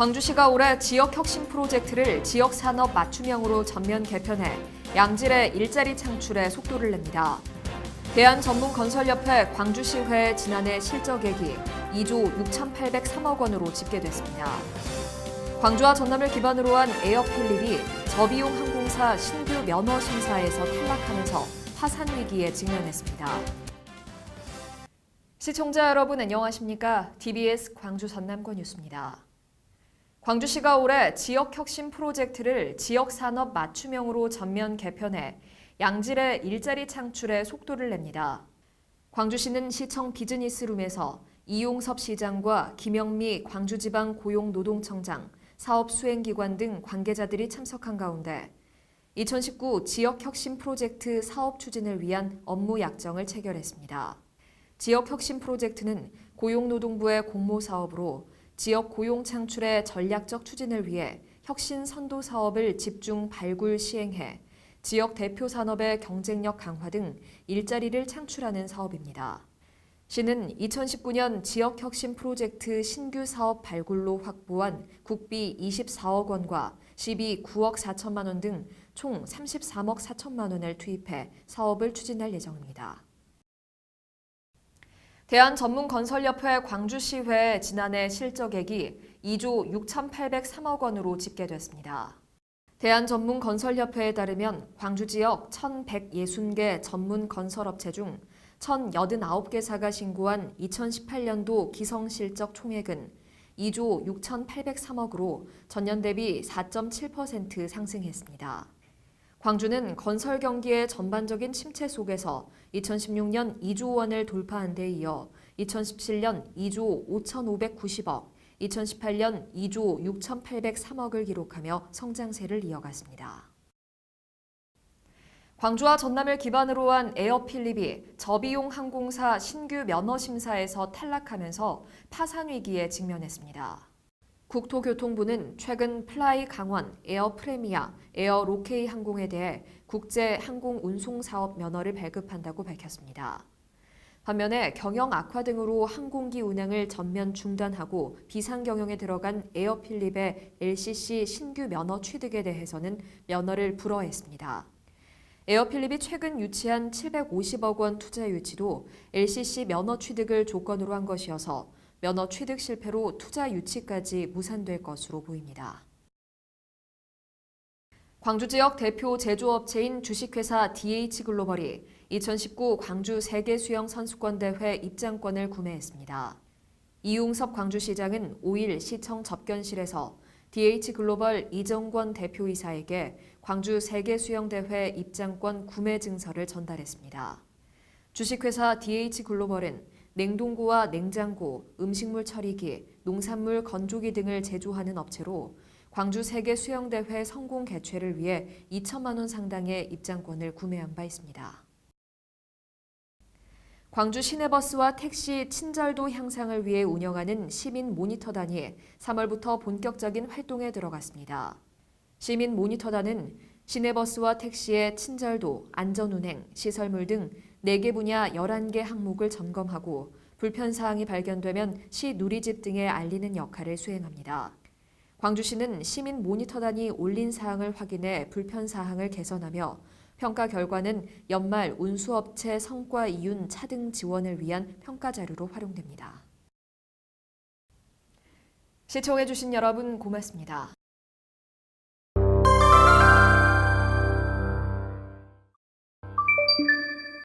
광주시가 올해 지역혁신 프로젝트를 지역산업 맞춤형으로 전면 개편해 양질의 일자리 창출에 속도를 냅니다. 대한전문건설협회 광주시회 지난해 실적액이 2조 6,803억 원으로 집계됐습니다. 광주와 전남을 기반으로 한 에어필립이 저비용 항공사 신규 면허 심사에서 탈락하면서 파산 위기에 직면했습니다. 시청자 여러분 안녕하십니까? TBS 광주 전남권 뉴스입니다. 광주시가 올해 지역혁신 프로젝트를 지역산업 맞춤형으로 전면 개편해 양질의 일자리 창출에 속도를 냅니다. 광주시는 시청 비즈니스룸에서 이용섭 시장과 김영미 광주지방고용노동청장, 사업수행기관 등 관계자들이 참석한 가운데 2019 지역혁신 프로젝트 사업 추진을 위한 업무 약정을 체결했습니다. 지역혁신 프로젝트는 고용노동부의 공모사업으로 지역 고용 창출의 전략적 추진을 위해 혁신 선도 사업을 집중 발굴 시행해 지역 대표 산업의 경쟁력 강화 등 일자리를 창출하는 사업입니다. 시는 2019년 지역혁신 프로젝트 신규 사업 발굴로 확보한 국비 24억 원과 시비 9억 4천만 원 등 총 33억 4천만 원을 투입해 사업을 추진할 예정입니다. 대한전문건설협회 광주시회 지난해 실적액이 2조 6,803억 원으로 집계됐습니다. 대한전문건설협회에 따르면 광주 지역 1,160개 전문건설업체 중 1,089개사가 신고한 2018년도 기성실적 총액은 2조 6,803억으로 전년 대비 4.7% 상승했습니다. 광주는 건설 경기의 전반적인 침체 속에서 2016년 2조 원을 돌파한 데 이어 2017년 2조 5,590억, 2018년 2조 6,803억을 기록하며 성장세를 이어갔습니다. 광주와 전남을 기반으로 한 에어필립이 저비용 항공사 신규 면허 심사에서 탈락하면서 파산 위기에 직면했습니다. 국토교통부는 최근 플라이 강원, 에어 프레미아, 에어 로케이 항공에 대해 국제 항공 운송 사업 면허를 발급한다고 밝혔습니다. 반면에 경영 악화 등으로 항공기 운항을 전면 중단하고 비상 경영에 들어간 에어필립의 LCC 신규 면허 취득에 대해서는 면허를 불허했습니다. 에어필립이 최근 유치한 750억 원 투자 유치도 LCC 면허 취득을 조건으로 한 것이어서 면허 취득 실패로 투자 유치까지 무산될 것으로 보입니다. 광주 지역 대표 제조업체인 주식회사 DH글로벌이 2019 광주 세계수영선수권대회 입장권을 구매했습니다. 이용섭 광주시장은 5일 시청 접견실에서 DH글로벌 이정권 대표이사에게 광주 세계수영대회 입장권 구매 증서를 전달했습니다. 주식회사 DH글로벌은 냉동고와 냉장고, 음식물 처리기, 농산물 건조기 등을 제조하는 업체로 광주 세계수영대회 성공 개최를 위해 2천만 원 상당의 입장권을 구매한 바 있습니다. 광주 시내버스와 택시 친절도 향상을 위해 운영하는 시민 모니터단이 3월부터 본격적인 활동에 들어갔습니다. 시민 모니터단은 시내버스와 택시의 친절도, 안전운행, 시설물 등 4개 분야 11개 항목을 점검하고 불편사항이 발견되면 시 누리집 등에 알리는 역할을 수행합니다. 광주시는 시민 모니터단이 올린 사항을 확인해 불편사항을 개선하며 평가 결과는 연말 운수업체 성과 이윤 차등 지원을 위한 평가자료로 활용됩니다. 시청해주신 여러분 고맙습니다.